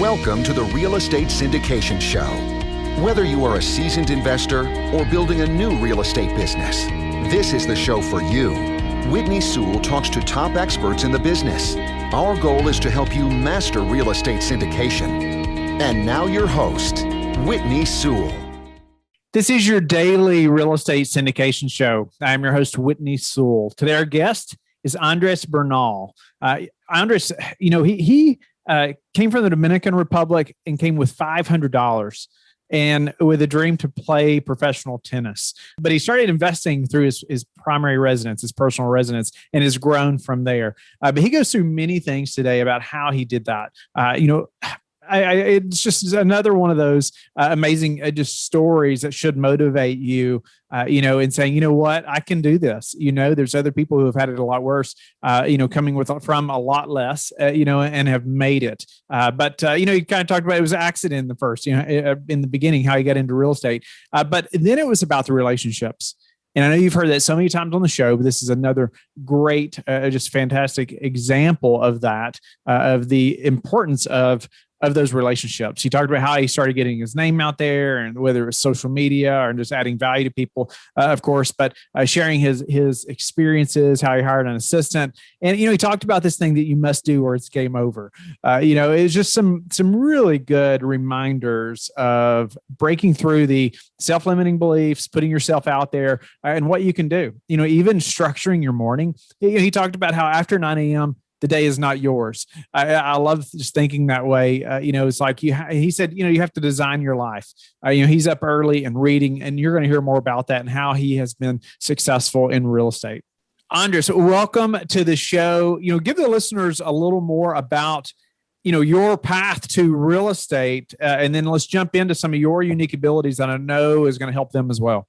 Welcome to the Real Estate Syndication Show. Whether you are a seasoned investor or building a new real estate business, this is the show for you. Whitney Sewell talks to top experts in the business. Our goal is to help you master real estate syndication. And now your host, Whitney Sewell. This is your daily real estate syndication show. I'm your host, Whitney Sewell. Today, our guest is Andres Bernal. Andres, he came from the Dominican Republic and came with $500 and with a dream to play professional tennis. But he started investing through his primary residence, his personal residence, and has grown from there. But he goes through many things today about how he did that. It's just another one of those amazing just stories that should motivate you, and saying, you know what, I can do this. There's other people who have had it a lot worse, coming from a lot less, and have made it. But he kind of talked about it was an accident in the first, in the beginning, how he got into real estate. But then it was about the relationships. And I know you've heard that so many times on the show, but this is another great, just fantastic example of that, of the importance of those relationships. He talked about how he started getting his name out there, and whether it was social media or just adding value to people, of course, but sharing his experiences, how he hired an assistant. And, he talked about this thing that you must do or it's game over. It was just some really good reminders of breaking through the self-limiting beliefs, putting yourself out there, and what you can do. Even structuring your morning. He talked about how after 9 a.m., the day is not yours. I love just thinking that way. It's like he said, you have to design your life. He's up early and reading, and you're going to hear more about that and how he has been successful in real estate. Andres, welcome to the show. Give the listeners a little more about, your path to real estate, and then let's jump into some of your unique abilities that I know is going to help them as well.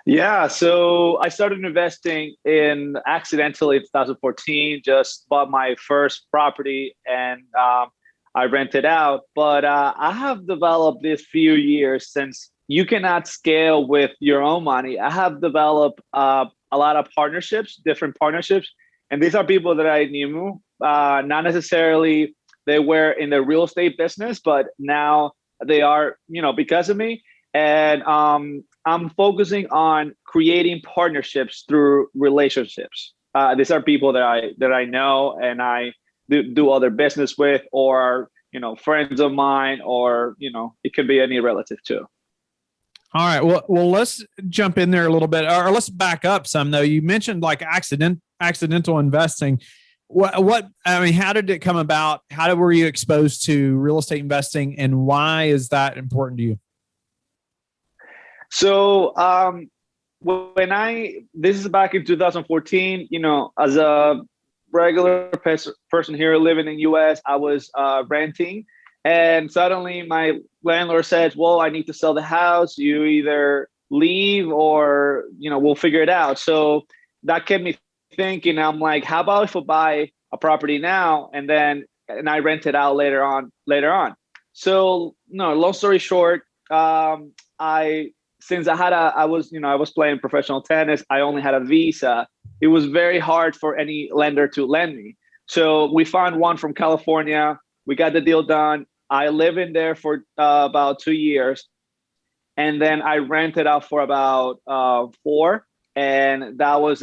Yeah, so I started investing accidentally in 2014, just bought my first property and I rented out. But I have developed this few years, since you cannot scale with your own money. I have developed a lot of partnerships, different partnerships. And these are people that I knew, not necessarily they were in the real estate business, but now they are, because of me. And I'm focusing on creating partnerships through relationships. These are people that I know and I do other business with, or friends of mine, or it could be any relative too. All right. Well, let's jump in there a little bit, or let's back up some though. You mentioned like accidental investing. How did it come about? Were you exposed to real estate investing, and why is that important to you? So this is back in 2014, as a regular person here living in US, I was renting, and suddenly my landlord says, well, I need to sell the house. You either leave or, we'll figure it out. So that kept me thinking. I'm like, how about if I buy a property now and I rent it out later on. So no, long story short, Since I was playing professional tennis, I only had a visa. It was very hard for any lender to lend me. So we found one from California. We got the deal done. I lived in there for about 2 years. And then I rented out for about 4. And that was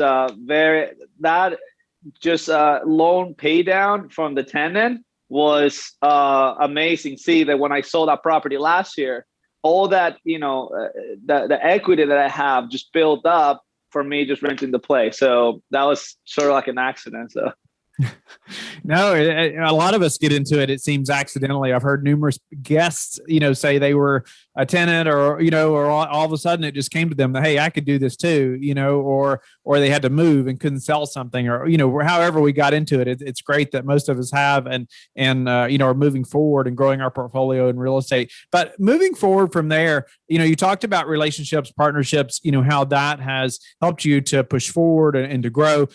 loan pay down from the tenant was amazing. See that when I sold that property last year, all that, the equity that I have just built up for me just renting the place. So that was sort of like an accident. So. No, a lot of us get into it. It seems accidentally. I've heard numerous guests, say they were a tenant, or all of a sudden it just came to them that, hey, I could do this too, or they had to move and couldn't sell something, or however we got into it. It's great that most of us have and are moving forward and growing our portfolio in real estate. But moving forward from there, you talked about relationships, partnerships, how that has helped you to push forward and to grow.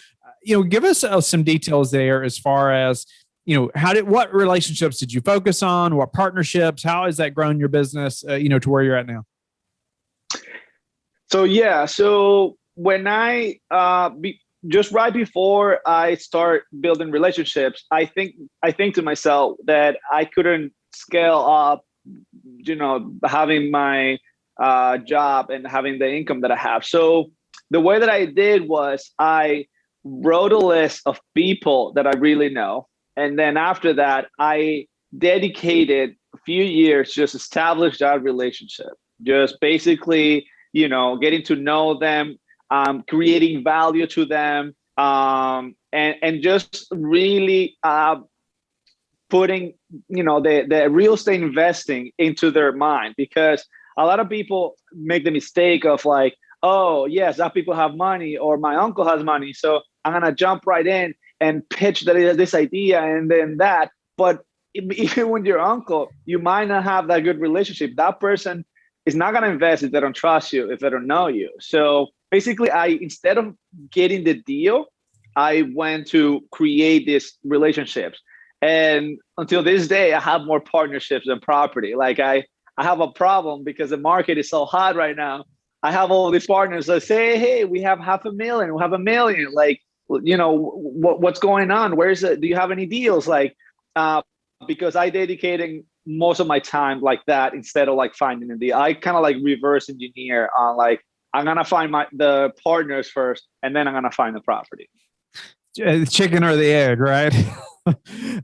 Give us some details there as far as, what relationships did you focus on? What partnerships? How has that grown your business, to where you're at now? So when I just right before I start building relationships, I think to myself that I couldn't scale up, having my job and having the income that I have. So the way that I did was I wrote a list of people that I really know. And then after that, I dedicated a few years just establish that relationship, just basically, getting to know them, creating value to them, and just really putting, the real estate investing into their mind. Because a lot of people make the mistake of like, oh, yes, that people have money, or my uncle has money, so I'm going to jump right in and pitch this idea and then that. But even with your uncle, you might not have that good relationship. That person is not going to invest if they don't trust you, if they don't know you. So basically, instead of getting the deal, I went to create these relationships. And until this day, I have more partnerships than property. Like I have a problem because the market is so hot right now. I have all these partners that say, hey, we have $500,000, we have $1 million. Like, what's going on? Where is it? Do you have any deals? Like, because I dedicating most of my time like that instead of like finding a deal. I kind of like reverse engineer on like, I'm going to find the partners first, and then I'm going to find the property. The chicken or the egg, right?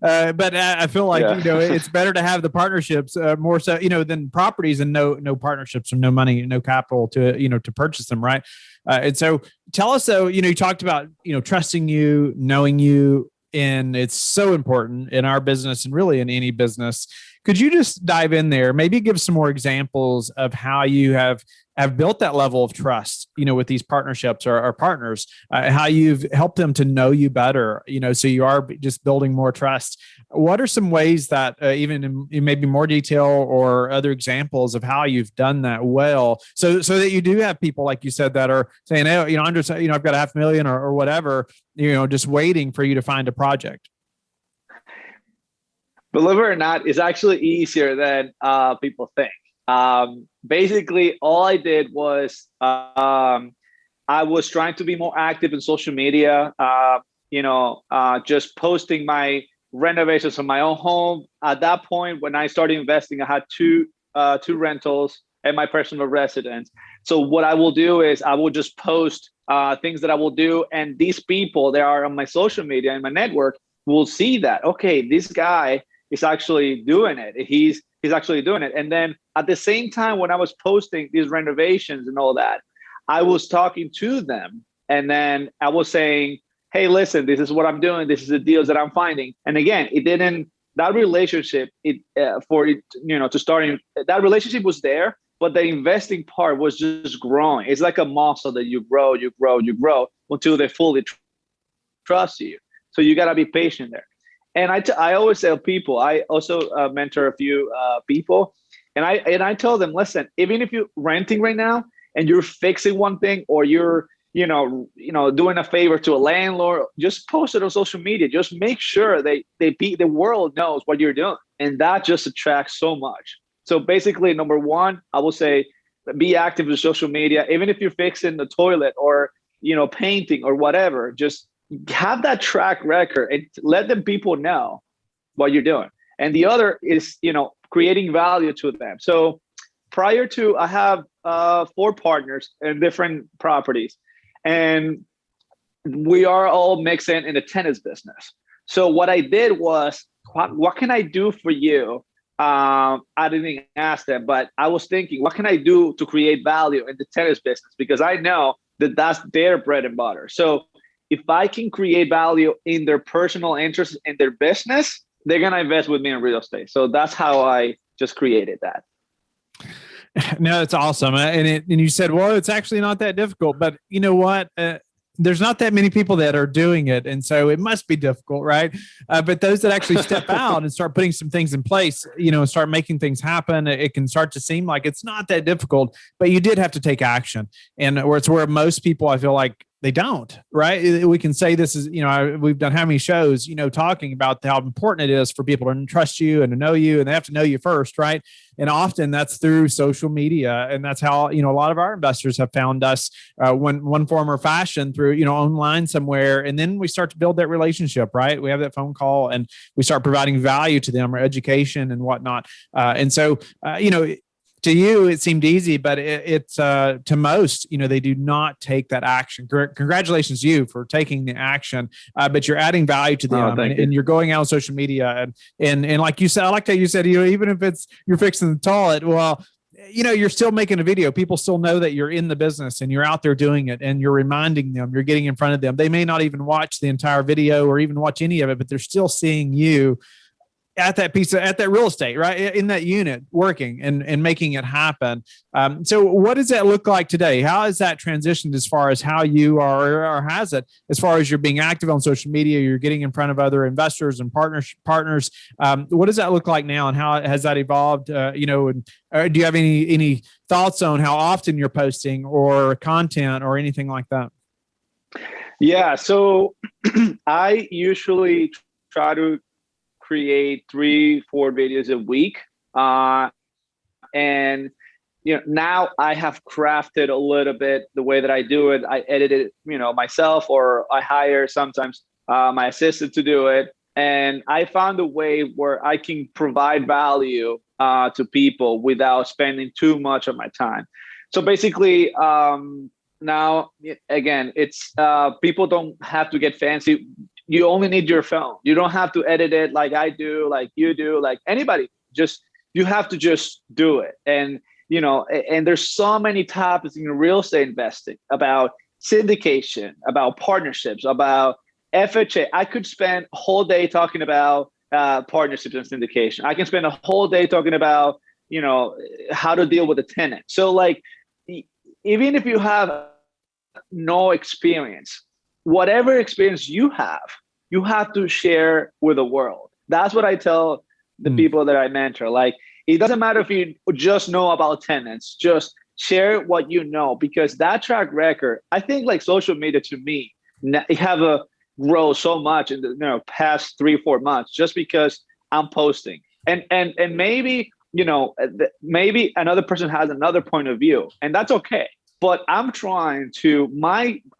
But I feel like, it's better to have the partnerships more so, than properties and no partnerships or no money, no capital to purchase them. Right. And so tell us, though, you talked about, trusting you, knowing you, and it's so important in our business and really in any business. Could you just dive in there, maybe give some more examples of how you have built that level of trust, with these partnerships or partners, how you've helped them to know you better, so you are just building more trust. What are some ways that even in maybe more detail or other examples of how you've done that well, so that you do have people, like you said, that are saying, oh, Andres, I've got $500,000 or whatever, just waiting for you to find a project? Believe it or not, it's actually easier than people think. Basically, all I did was I was trying to be more active in social media, just posting my renovations of my own home. At that point, when I started investing, I had two rentals and my personal residence. So what I will do is I will just post things that I will do. And these people that are on my social media and my network will see that, okay, this guy is actually doing it. He's actually doing it. And then at the same time, when I was posting these renovations and all that, I was talking to them. And then I was saying, hey, listen, this is what I'm doing. This is the deals that I'm finding. And again, that relationship, to starting, that relationship was there, but the investing part was just growing. It's like a muscle that you grow until they fully trust you. So you got to be patient there. And I always tell people, I also mentor a few people, and I tell them, listen, even if you're renting right now and you're fixing one thing, or you're doing a favor to a landlord, just post it on social media. Just make sure the world knows what you're doing, and that just attracts so much. So basically, number one, I will say, be active in social media, even if you're fixing the toilet or painting or whatever. Just have that track record and let the people know what you're doing. And the other is, creating value to them. So prior to, I have 4 partners in different properties, and we are all mixing in the tennis business. So what I did was, what can I do for you? I didn't ask them, but I was thinking, what can I do to create value in the tennis business? Because I know that that's their bread and butter. So if I can create value in their personal interests in their business, they're going to invest with me in real estate. So that's how I just created that. No, it's awesome. And you said, well, it's actually not that difficult, but you know what? There's not that many people that are doing it. And so it must be difficult, right? But those that actually step out and start putting some things in place, and start making things happen, it can start to seem like it's not that difficult, but you did have to take action. And it's where most people, I feel like, they don't, right? We can say this is, we've done how many shows, talking about how important it is for people to trust you and to know you, and they have to know you first, right? And often that's through social media. And that's how, a lot of our investors have found us one form or fashion through, online somewhere. And then we start to build that relationship, right? We have that phone call and we start providing value to them or education and whatnot. And so, to you, it seemed easy, but it's to most, they do not take that action. Congratulations to you for taking the action, but you're adding value to them, and you're going out on social media, and like you said, I like how you said, even if it's you're fixing the toilet, well, you're still making a video. People still know that you're in the business and you're out there doing it, and you're reminding them, you're getting in front of them. They may not even watch the entire video or even watch any of it, but they're still seeing you at that real estate, right? In that unit working and making it happen. So what does that look like today? How has that transitioned as far as how you are, or has it, as far as you're being active on social media, you're getting in front of other investors and partners? What does that look like now, and how has that evolved? And do you have any thoughts on how often you're posting or content or anything like that? Yeah. So I usually try to create 3-4 videos a week. And now I have crafted a little bit the way that I do it. I edit it, myself, or I hire sometimes my assistant to do it. And I found a way where I can provide value to people without spending too much of my time. So basically, now, again, it's people don't have to get fancy. You only need your phone. You don't have to edit it like I do, like you do, like anybody. You have to just do it. And, and there's so many topics in real estate investing about syndication, about partnerships, about FHA. I could spend a whole day talking about partnerships and syndication. I can spend a whole day talking about, how to deal with a tenant. So like, even if you have no experience, whatever experience you have to share with the world. That's what I tell the people that I mentor. Like, it doesn't matter if you just know about tenants, just share what you know, because that track record, I think like social media to me, have a grow so much in the past 3-4 months, just because I'm posting. And maybe, maybe another person has another point of view, and that's okay. But I'm trying to,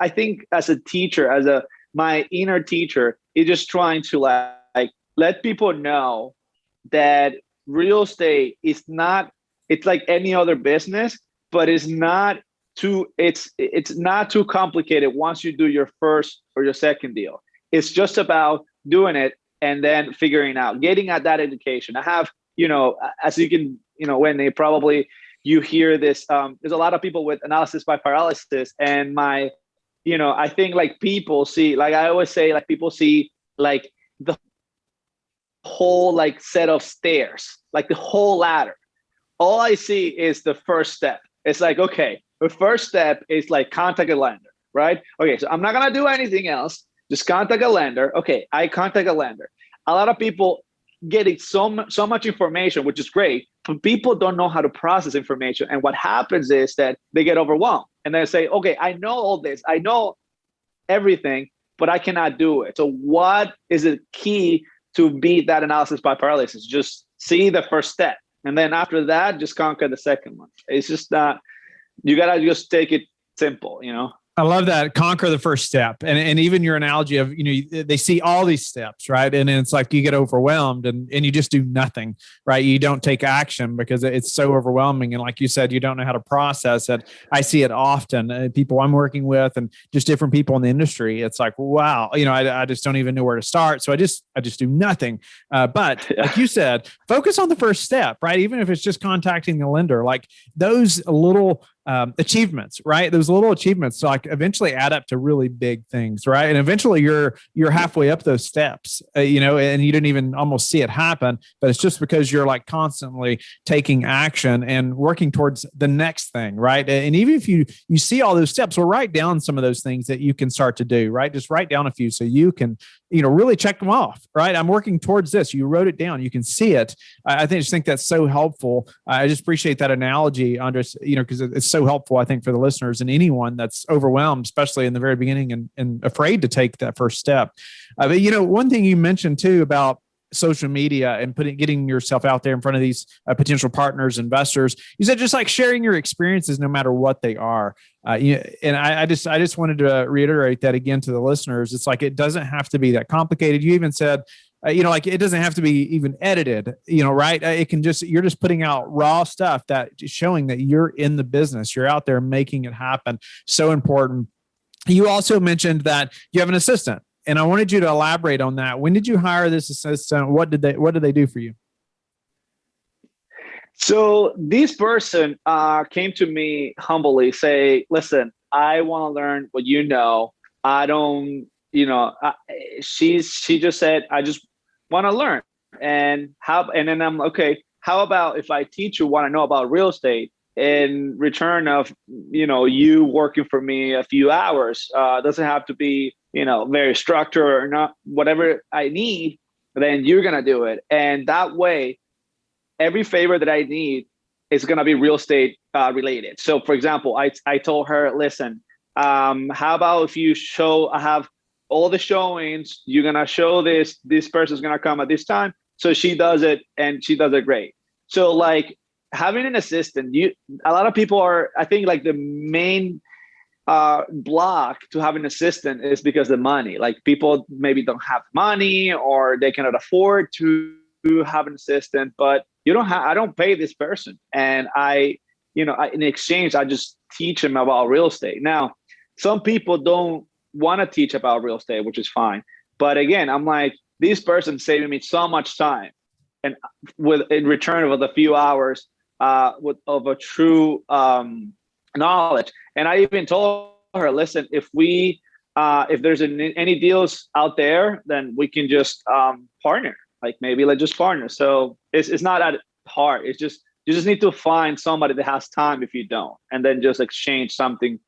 I think as a teacher, my inner teacher is just trying to like let people know that real estate is not, it's like any other business, but it's not too complicated once you do your first or your second deal. It's just about doing it and then figuring out, getting at that education. I have, as you can, when they probably, you hear this, there's a lot of people with analysis by paralysis, and I think like people see, like I always say, like people see like the whole like set of stairs, like the whole ladder. All I see is the first step. It's like, okay, the first step is like contact a lender, right? Okay, so I'm not gonna do anything else. Just contact a lender. Okay, I contact a lender. A lot of people getting so much information, which is great, but people don't know how to process information. And what happens is that they get overwhelmed and they say, okay, I know all this, I know everything, but I cannot do it. So what is the key to beat that analysis by paralysis? Just see the first step. And then after that, just conquer the second one. It's just that you got to just take it simple, I love that. Conquer the first step. And even your analogy of, they see all these steps, right? And it's like you get overwhelmed and you just do nothing, right? You don't take action because it's so overwhelming. And like you said, you don't know how to process it. I see it often. People I'm working with and just different people in the industry. It's like, wow, I just don't even know where to start. So I just do nothing. But like you said, focus on the first step, right? Even if it's just contacting the lender, like those little achievements, right? Those little achievements like eventually add up to really big things, right? And eventually you're halfway up those steps, and you didn't even almost see it happen, but it's just because you're like constantly taking action and working towards the next thing, right? And even if you see all those steps, well, write down some of those things that you can start to do, right? Just write down a few so you can really check them off, right? I'm working towards this. You wrote it down. You can see it. I just think that's so helpful. I just appreciate that analogy, Andres, because it's so helpful, I think, for the listeners and anyone that's overwhelmed, especially in the very beginning and afraid to take that first step. But, one thing you mentioned too about social media and getting yourself out there in front of these potential partners, investors. You said just like sharing your experiences, no matter what they are. And I just wanted to reiterate that again to the listeners. It's like, it doesn't have to be that complicated. You even said, like it doesn't have to be even edited, right? It can you're just putting out raw stuff that showing that you're in the business. You're out there making it happen. So important. You also mentioned that you have an assistant. And I wanted you to elaborate on that. When did you hire this assistant? What did they do for you? So this person came to me humbly, say, listen, I want to learn what you know. I don't, she just said, I just want to learn. And then I'm okay. How about if I teach you what I know about real estate in return of, you working for me a few hours? Doesn't have to be, very structured or not, whatever I need, then you're going to do it. And that way, every favor that I need is going to be real estate related. So for example, I told her, listen, how about if I have all the showings, you're going to show this person's going to come at this time. So she does it and she does it great. So like having an assistant, a lot of people I think like the main block to have an assistant is because of the money. Like people maybe don't have money or they cannot afford to have an assistant, but I don't pay this person. And in exchange, I just teach them about real estate. Now, some people don't want to teach about real estate, which is fine. But again, I'm like, this person's saving me so much time. And in return of a few hours of a true knowledge. And I even told her, listen, if there's any deals out there, then we can just partner. Like maybe let's just partner. So it's not that hard. It's just you just need to find somebody that has time if you don't, and then just exchange something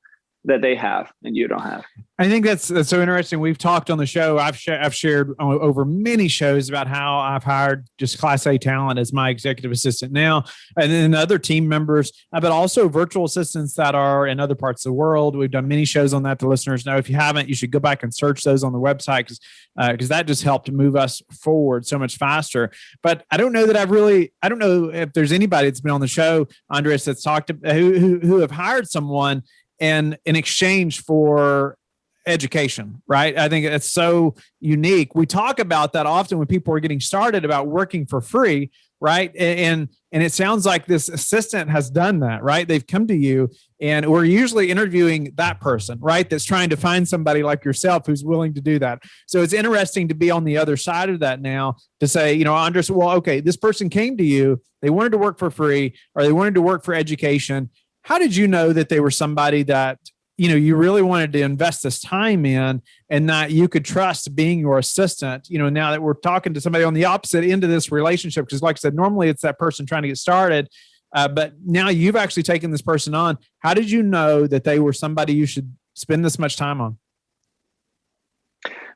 that they have and you don't have. I think that's so interesting. We've talked on the show. I've shared over many shows about how I've hired just Class A talent as my executive assistant now, and then other team members, but also virtual assistants that are in other parts of the world. We've done many shows on that. The listeners know. If you haven't, you should go back and search those on the website because that just helped move us forward so much faster. But I don't know that I don't know if there's anybody that's been on the show, Andres, that's talked to, who have hired someone and in exchange for education, right? I think it's so unique. We talk about that often when people are getting started about working for free, right? And it sounds like this assistant has done that, right? They've come to you and we're usually interviewing that person, right? That's trying to find somebody like yourself who's willing to do that. So it's interesting to be on the other side of that now to say, Andres, well, okay, this person came to you, they wanted to work for free or they wanted to work for education. How did you know that they were somebody that, you really wanted to invest this time in and that you could trust being your assistant, now that we're talking to somebody on the opposite end of this relationship? Because like I said, normally it's that person trying to get started. But now you've actually taken this person on. How did you know that they were somebody you should spend this much time on?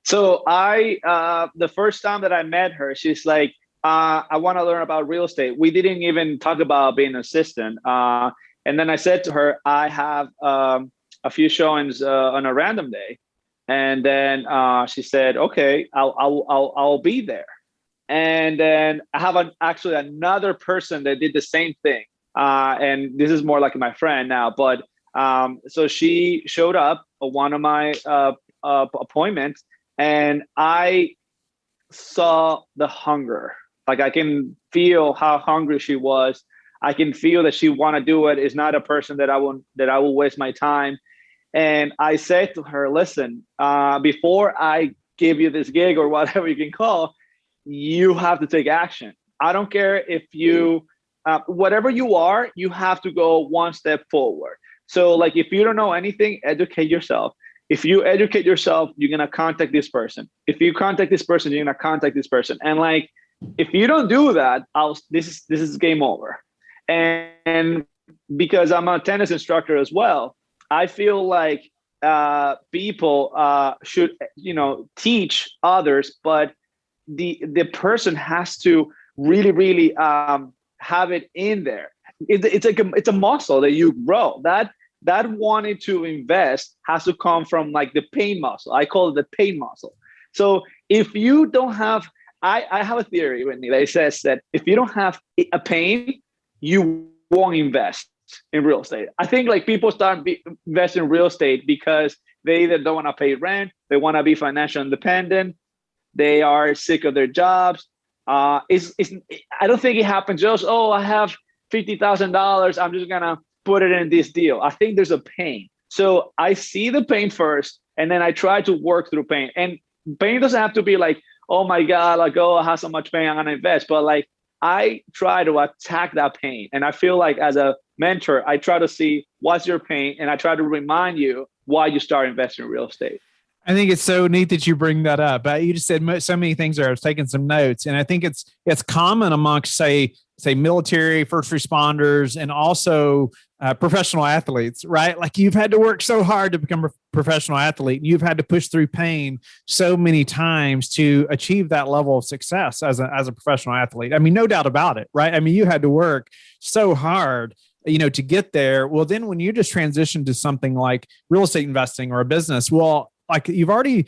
So the first time that I met her, she's like, I want to learn about real estate. We didn't even talk about being an assistant. And then I said to her, I have a few showings on a random day. And then she said, okay, I'll be there. And then I have actually another person that did the same thing. And this is more like my friend now, but so she showed up at one of my appointments and I saw the hunger. Like I can feel how hungry she was. I can feel that she want to do it. It's not a person that I will waste my time. And I said to her, listen, before I give you this gig or whatever you can call, you have to take action. I don't care if you, whatever you are, you have to go one step forward. So like, if you don't know anything, educate yourself. If you educate yourself, you're going to contact this person. If you contact this person, you're going to contact this person. And like, if you don't do that, this is game over. And because I'm a tennis instructor as well, I feel like people should, teach others, but the person has to really have it in there. It's a muscle that you grow. That wanting to invest has to come from like the pain muscle. I call it the pain muscle. So if you don't have, I have a theory, Whitney, that says that if you don't have a pain, you won't invest in real estate. I think like people start investing in real estate because they either don't want to pay rent, they want to be financially independent, they are sick of their jobs. I don't think it happens just, oh, I have $50,000, I'm just gonna put it in this deal. I think there's a pain. So I see the pain first, and then I try to work through pain. And pain doesn't have to be like, oh my God, like, oh, I have so much pain, I'm gonna invest. But like, I try to attack that pain. And I feel like as a mentor, I try to see what's your pain, and I try to remind you why you start investing in real estate. I think it's so neat that you bring that up. You just said so many things there. I was taking some notes, and I think it's common amongst say military, first responders, and also professional athletes, right? Like you've had to work so hard to become a professional athlete, and you've had to push through pain so many times to achieve that level of success as a professional athlete. I mean, no doubt about it, right? I mean, you had to work so hard, to get there. Well, then when you just transition to something like real estate investing or a business, well, like you already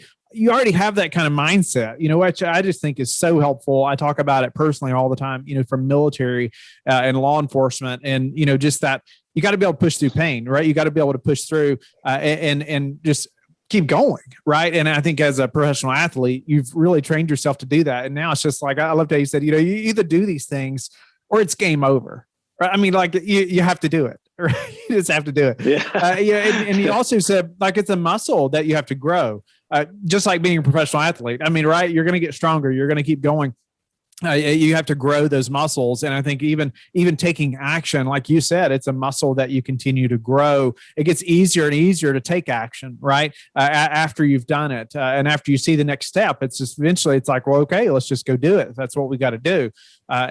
have that kind of mindset, which I just think is so helpful. I talk about it personally all the time, from military and law enforcement, and, just that you got to be able to push through pain, right? You got to be able to push through and just keep going. Right. And I think as a professional athlete, you've really trained yourself to do that. And now it's just like, I loved how you said, you either do these things or it's game over. Right? I mean, like you have to do it. Right? You just have to do it. Yeah. And he also said, like, it's a muscle that you have to grow, just like being a professional athlete. I mean, right. You're going to get stronger. You're going to keep going. You have to grow those muscles. And I think even taking action, like you said, it's a muscle that you continue to grow. It gets easier and easier to take action, right? After you've done it. And after you see the next step, it's just eventually it's like, well, okay, let's just go do it. That's what we got to do.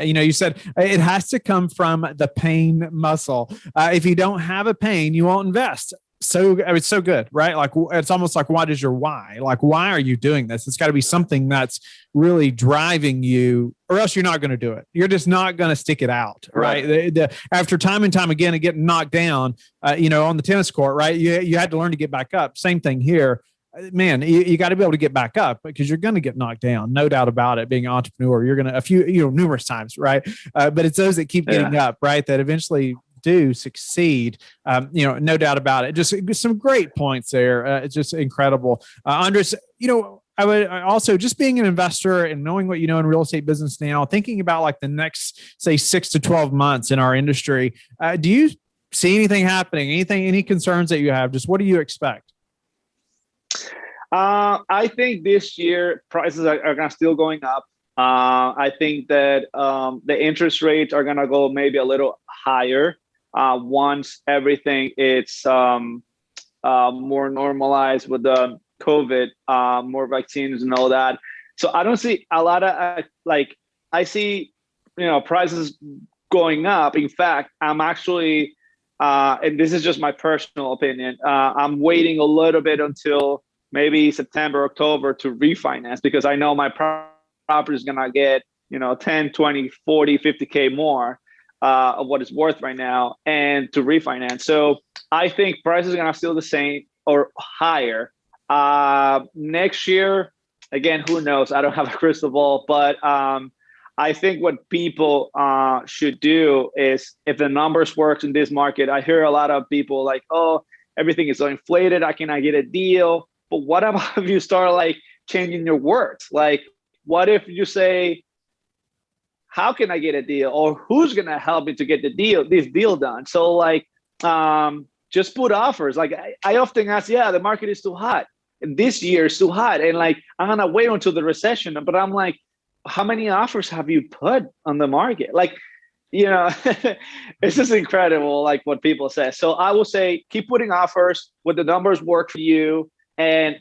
You said it has to come from the pain muscle. If you don't have a pain, you won't invest. So it's so good, right? Like it's almost like, what is your why? Like, why are you doing this? It's got to be something that's really driving you, or else you're not going to do it. You're just not going to stick it out, right? After time and time again and getting knocked down, on the tennis court, right? You had to learn to get back up. Same thing here. Man, you got to be able to get back up because you're going to get knocked down. No doubt about it. Being an entrepreneur, you're going to numerous times, right? But it's those that keep getting up, right? That eventually do succeed. No doubt about it. Just some great points there. It's just incredible. Andres, I would also, just being an investor and knowing what you know in real estate business now, thinking about like the next, say, 6 to 12 months in our industry, do you see anything happening? Any concerns that you have? Just what do you expect? I think this year prices are going to still going up. I think that the interest rates are going to go maybe a little higher once everything it's more normalized with the COVID, more vaccines and all that. So I don't see a lot of I see prices going up. In fact, I'm actually and this is just my personal opinion, I'm waiting a little bit until maybe September, October to refinance, because I know my property is going to get 10, 20, 40, 50K more of what it's worth right now, and to refinance. So I think prices are going to still the same or higher. Next year, again, who knows? I don't have a crystal ball, but I think what people should do is, if the numbers work in this market, I hear a lot of people like, oh, everything is so inflated, I cannot get a deal. But what about if you start changing your words? Like, what if you say, how can I get a deal? Or who's going to help me to get this deal done? So just put offers. I often ask, the market is too hot. This year is too hot. And I'm going to wait until the recession. But I'm like, how many offers have you put on the market? It's just incredible, what people say. So I will say, keep putting offers when the numbers work for you. And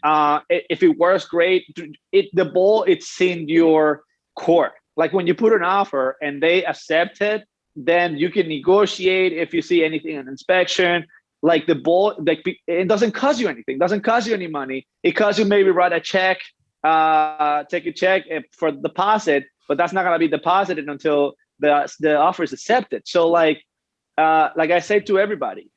if it works, great. The ball, it's in your court. When you put an offer and they accept it, then you can negotiate if you see anything in inspection. like the ball, like it doesn't cost you anything. It doesn't cost you any money. It costs you maybe write a check, take a check for deposit, but that's not gonna be deposited until the offer is accepted. So like I say to everybody,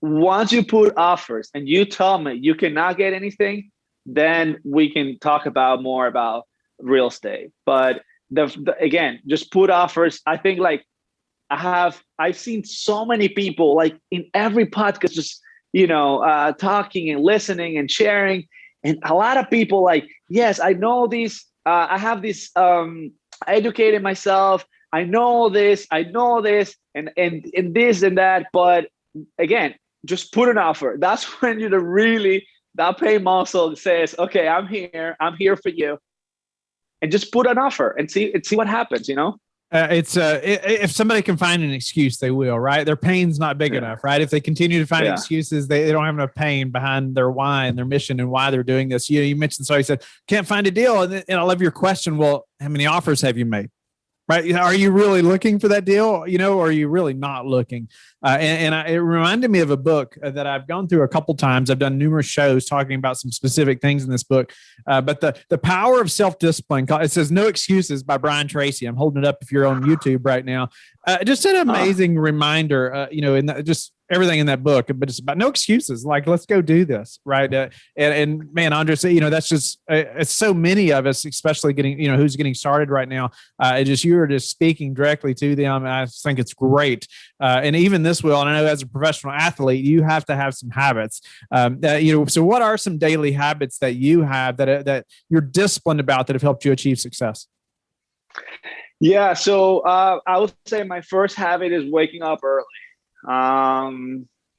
once you put offers and you tell me you cannot get anything, then we can talk about more about real estate. But again, just put offers. I think like I've seen so many people like in every podcast, just, talking and listening and sharing. And a lot of people like, yes, I know this. I have this, I educated myself. I know this, and this and that. But again, just put an offer. That's when that pay muscle says, okay, I'm here for you. And just put an offer and see what happens, if somebody can find an excuse, they will, right? Their pain's not big enough, right? If they continue to find excuses, they don't have enough pain behind their why and their mission and why they're doing this. You mentioned, so you said, can't find a deal. And I love your question. Well, how many offers have you made? Right? Are you really looking for that deal? Or are you really not looking? It reminded me of a book that I've gone through a couple times. I've done numerous shows talking about some specific things in this book. But the power of self-discipline, it says No Excuses by Brian Tracy. I'm holding it up if you're on YouTube right now. Just an amazing reminder, just everything in that book, but it's about no excuses. Like, let's go do this. Right. And man, Andres, that's just, it's so many of us, especially getting, who's getting started right now. You're just speaking directly to them. I think it's great. And even this will, and I know as a professional athlete, you have to have some habits. So what are some daily habits that you have that you're disciplined about that have helped you achieve success? Yeah. So I would say my first habit is waking up early.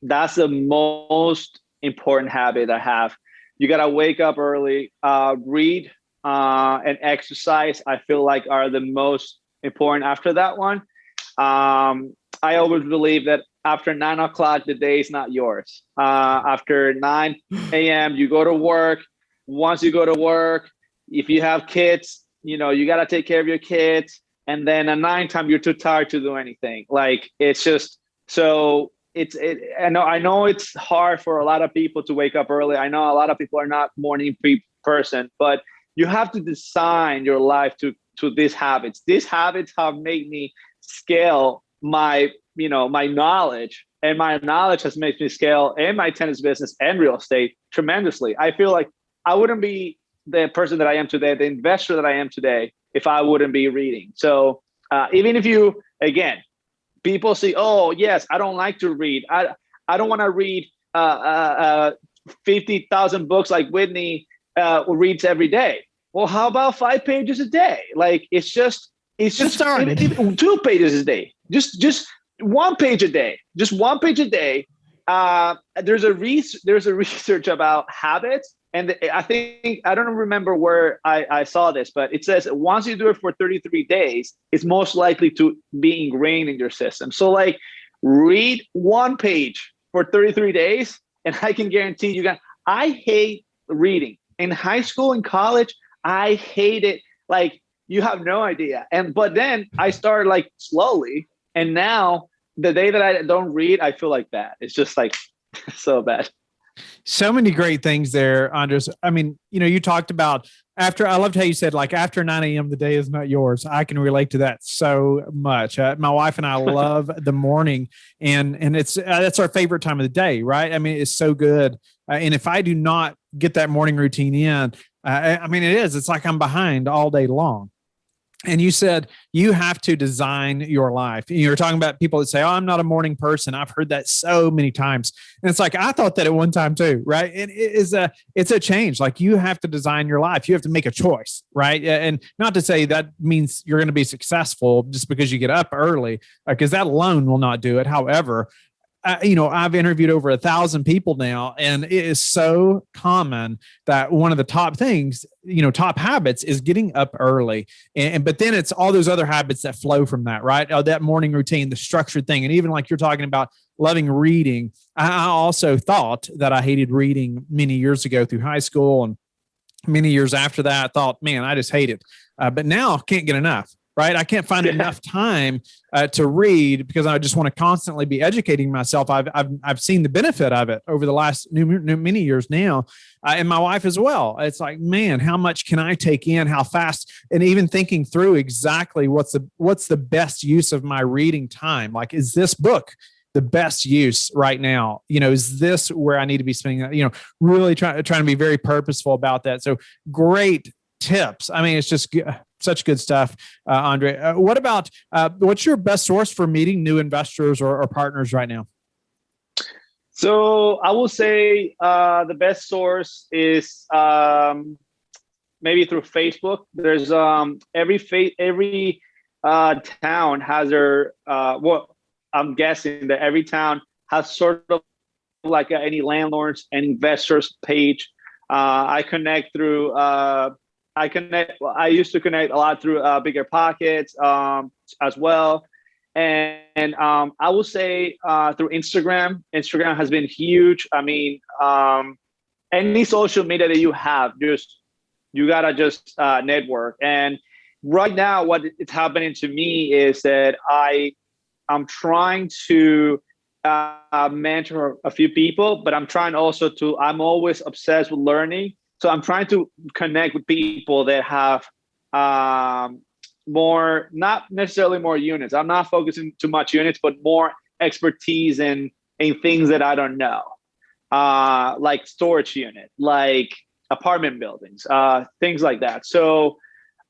That's the most important habit I have. You got to wake up early, read, and exercise. I feel like are the most important after that one. I always believe that after 9 o'clock, the day is not yours. After 9 a.m., you go to work. Once you go to work, if you have kids, you got to take care of your kids. And then at 9 time, you're too tired to do anything. Like, it's just, so I know it's hard for a lot of people to wake up early. I know a lot of people are not morning person, but you have to design your life to these habits. These habits have made me scale my knowledge, and my knowledge has made me scale in my tennis business and real estate tremendously. I feel like I wouldn't be the person that I am today, the investor that I am today, if I wouldn't be reading. So even if you, again, people say, oh, yes, I don't like to read. I don't want to read 50,000 books like Whitney reads every day. Well, how about 5 pages a day? Like, it's just 2 pages a day. Just 1 page a day. Just 1 page a day. There's a research about habits. And I don't remember where I saw this, but it says once you do it for 33 days, it's most likely to be ingrained in your system. So like, read 1 page for 33 days, and I can guarantee you I hate reading. In high school and college, I hate it. Like, you have no idea. But then I started like slowly. And now the day that I don't read, I feel like that. It's just like so bad. So many great things there, Andres. I mean, you talked about I loved how you said, like, after 9 a.m., the day is not yours. I can relate to that so much. My wife and I love the morning, and that's our favorite time of the day, right? I mean, it's so good. And if I do not get that morning routine in, it's like I'm behind all day long. And you said you have to design your life. You're talking about people that say, oh, I'm not a morning person. I've heard that so many times. And it's like, I thought that at one time too, right? It's a change. Like, you have to design your life. You have to make a choice, right? And not to say that means you're going to be successful just because you get up early, because that alone will not do it. However, I've interviewed over 1,000 people now, and it is so common that one of the top things, top habits is getting up early. But then it's all those other habits that flow from that, right? That morning routine, the structured thing. And even like you're talking about loving reading. I also thought that I hated reading many years ago through high school, and many years after that, I thought, man, I just hate it. But now can't get enough. right? I can't find enough time to read because I just want to constantly be educating myself. I've seen the benefit of it over the last many years now, and my wife as well. It's like, man, how much can I take in? How fast? And even thinking through exactly what's the best use of my reading time. Like, is this book the best use right now? Is this where I need to be spending? Really trying to be very purposeful about that. So great tips. I mean, it's just such good stuff, Andre. What about what's your best source for meeting new investors or partners right now? So I will say the best source is maybe through Facebook. There's every town has their I'm guessing that every town has sort of like any landlords and investors page. I connect through. I used to connect a lot through Bigger Pockets as well, and I will say through Instagram. Instagram has been huge. I mean, any social media that you have, you gotta just network. And right now, what is happening to me is that I'm trying to mentor a few people, but I'm trying also I'm always obsessed with learning. So I'm trying to connect with people that have more, not necessarily more units. I'm not focusing too much units, but more expertise in things that I don't know, like storage unit, like apartment buildings, things like that. So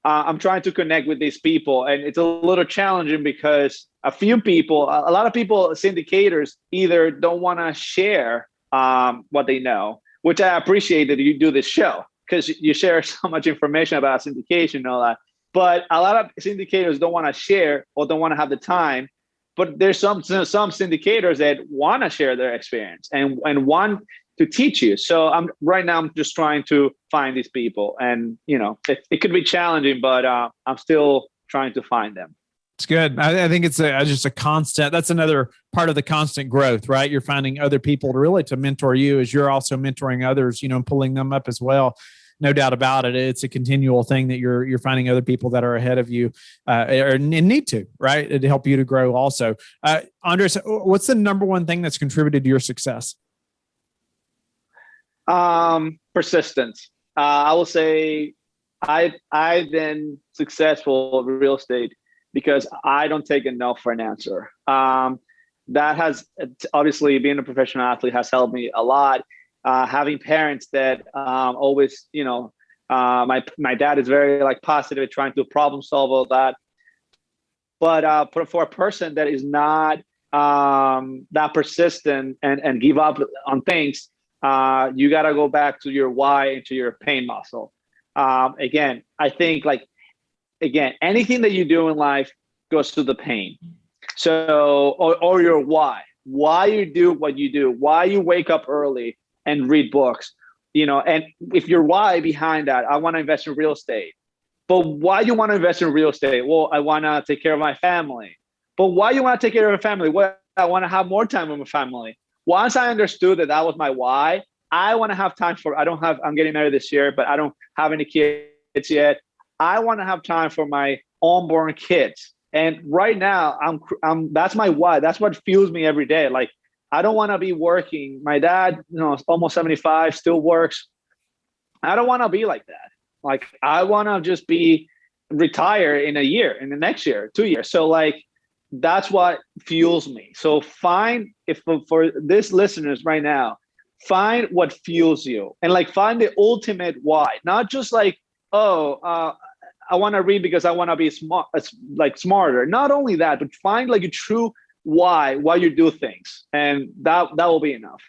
I'm trying to connect with these people, and it's a little challenging because a lot of people, syndicators, either don't want to share what they know, which I appreciate that you do this show because you share so much information about syndication and all that. But a lot of syndicators don't want to share or don't want to have the time. But there's some syndicators that want to share their experience and want to teach you. So right now I'm just trying to find these people, and it could be challenging, but I'm still trying to find them. It's good. I think it's just a constant. That's another part of the constant growth, right? You're finding other people to mentor you as you're also mentoring others, and pulling them up as well. No doubt about it. It's a continual thing that you're finding other people that are ahead of you and need to, right? To help you to grow also. Andres, what's the number one thing that's contributed to your success? Persistence. I will say I've been successful in real estate because I don't take a no for an answer. That has obviously, being a professional athlete has helped me a lot. Having parents that always, my dad is very positive at trying to problem solve all that. But for a person that is not that persistent and give up on things, you got to go back to your why and to your pain muscle. Again, I think anything that you do in life goes to the pain. So, or your why you do what you do, why you wake up early and read books, and if your why behind that, I want to invest in real estate. But why you want to invest in real estate? Well, I want to take care of my family. But why you want to take care of your family? Well, I want to have more time with my family. Once I understood that was my why, I want to have time I'm getting married this year, but I don't have any kids yet. I want to have time for my unborn kids. And right now that's my why. That's what fuels me every day. I don't want to be working. My dad, is almost 75, still works. I don't want to be like that. I want to just be retired in the next year, 2 years. So that's what fuels me. So for this listeners right now, find what fuels you and find the ultimate why, not just I want to read because I want to be smart, smarter. Not only that, but find a true why you do things, and that will be enough.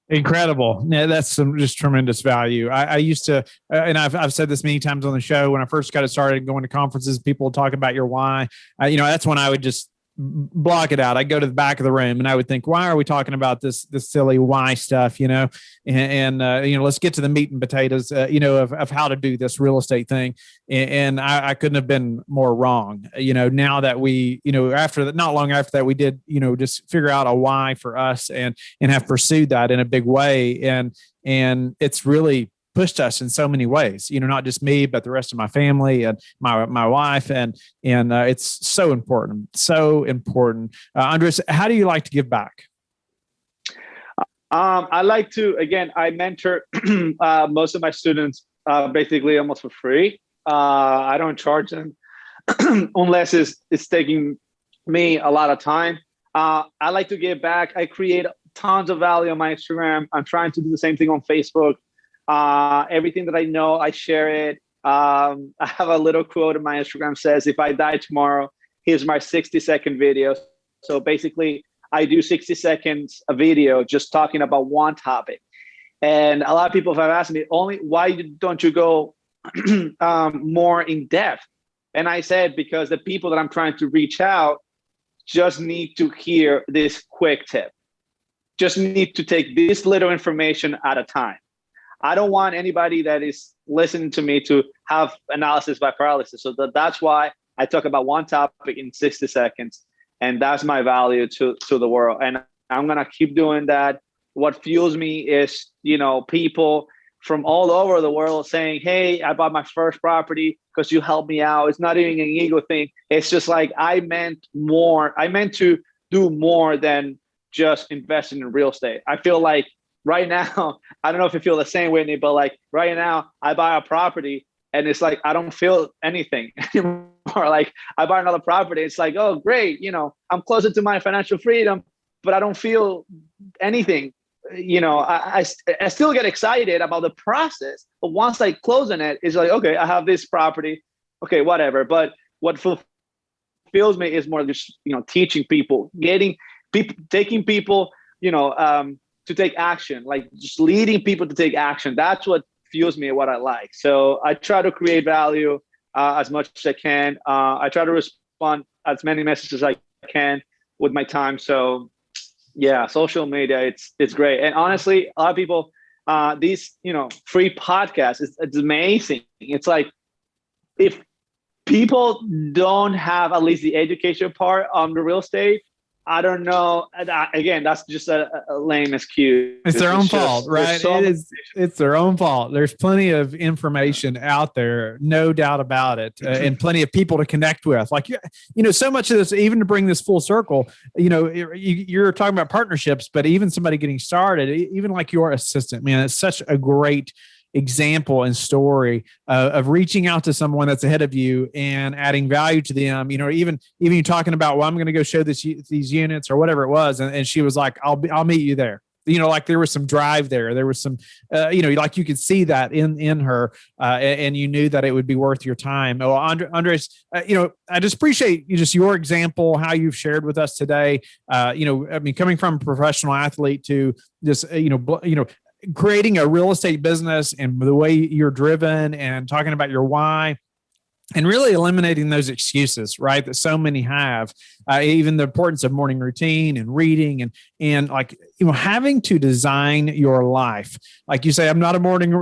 Incredible. Yeah, that's some just tremendous value. I used to, and I've said this many times on the show, when I first got started going to conferences, people would talk about your why. That's when I would just block it out. I go to the back of the room and I would think, why are we talking about this silly why stuff, and let's get to the meat and potatoes, of how to do this real estate thing. And I couldn't have been more wrong. Now that we, not long after that, we did, just figure out a why for us and have pursued that in a big way. And it's really pushed us in so many ways, not just me, but the rest of my family and my wife. And it's so important, so important. Andres, how do you like to give back? I like to, again, I mentor most of my students basically almost for free. I don't charge them unless it's taking me a lot of time. I like to give back. I create tons of value on my Instagram. I'm trying to do the same thing on Facebook. Everything that I know, I share it. I have a little quote on my Instagram says, if I die tomorrow, here's my 60-second video. So basically, I do 60 seconds a video just talking about one topic. And a lot of people have asked me, why don't you go more in depth? And I said, because the people that I'm trying to reach out just need to hear this quick tip. Just need to take this little information at a time. I don't want anybody that is listening to me to have analysis by paralysis. So that's why I talk about one topic in 60 seconds. And that's my value to the world. And I'm going to keep doing that. What fuels me is, people from all over the world saying, hey, I bought my first property because you helped me out. It's not even an ego thing. It's just like, I meant to do more than just investing in real estate. I feel like right now, I don't know if you feel the same, Whitney, but like right now I buy a property and it's like, I don't feel anything anymore. Like I buy another property. It's like, oh, great. I'm closer to my financial freedom, but I don't feel anything. I still get excited about the process, but once I close on it, it's like, okay, I have this property. Okay, whatever. But what fulfills me is more just, teaching people, taking people, to take action, like just leading people to take action. That's what fuels me and what I like. So I try to create value as much as I can. I try to respond as many messages as I can with my time. So yeah, social media, it's great. And honestly, a lot of people, these, free podcasts, it's amazing. It's like, if people don't have at least the education part on the real estate, I don't know. Again, that's just a lame excuse. It's their own fault, right? It's their own fault. There's plenty of information out there, no doubt about it, and plenty of people to connect with. Like, so much of this, even to bring this full circle, you're talking about partnerships, but even somebody getting started, even like your assistant, man, it's such a great example and story of reaching out to someone that's ahead of you and adding value to them. Even you talking about, well, I'm going to go show these units or whatever it was, and she was like, I'll meet you there. Like there was some drive there. There was some, like you could see that in her, and you knew that it would be worth your time. Well, Andres, I just appreciate your example, how you've shared with us today. Coming from a professional athlete to just, creating a real estate business and the way you're driven and talking about your why and really eliminating those excuses, right? That so many have, even the importance of morning routine and reading and like, having to design your life. Like you say, I'm not a morning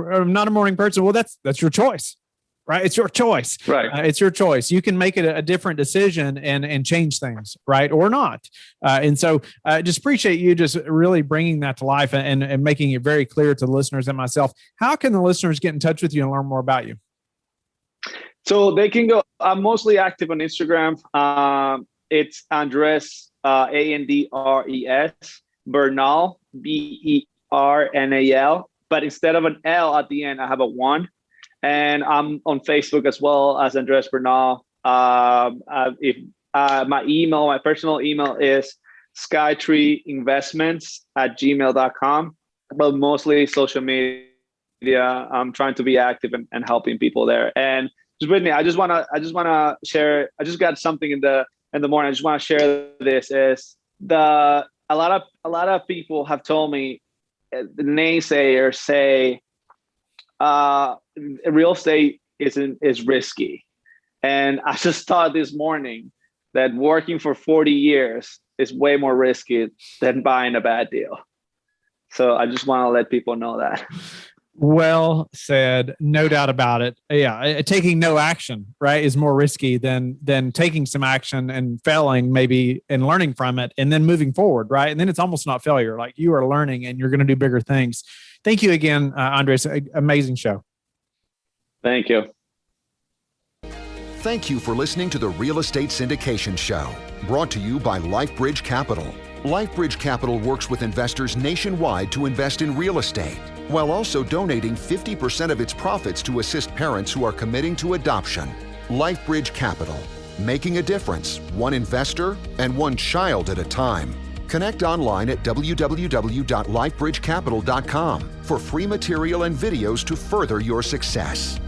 person. Well, that's your choice. Right. It's your choice. Right. It's your choice. You can make it a different decision and change things, right? Or not. And so just appreciate you just really bringing that to life and making it very clear to the listeners and myself. How can the listeners get in touch with you and learn more about you? So they can go, I'm mostly active on Instagram. It's Andres, Andres, Bernal, Bernal. But instead of an L at the end, I have a 1. And I'm on Facebook as well as Andres Bernal. My personal email is skytreeinvestments@gmail.com. But mostly social media. I'm trying to be active and helping people there. And just with me, I just wanna share. I just got something in the morning. I just want to share this. A lot of people have told me, the naysayers say, real estate is risky. And I just thought this morning that working for 40 years is way more risky than buying a bad deal. So I just want to let people know that. Well said. No doubt about it. Yeah. Taking no action, right, is more risky than taking some action and failing maybe and learning from it and then moving forward. Right. And then it's almost not failure. Like you are learning and you're going to do bigger things. Thank you again, Andres. Amazing show. Thank you. Thank you for listening to the Real Estate Syndication Show, brought to you by LifeBridge Capital. LifeBridge Capital works with investors nationwide to invest in real estate, while also donating 50% of its profits to assist parents who are committing to adoption. LifeBridge Capital, making a difference, one investor and one child at a time. Connect online at www.lifebridgecapital.com for free material and videos to further your success.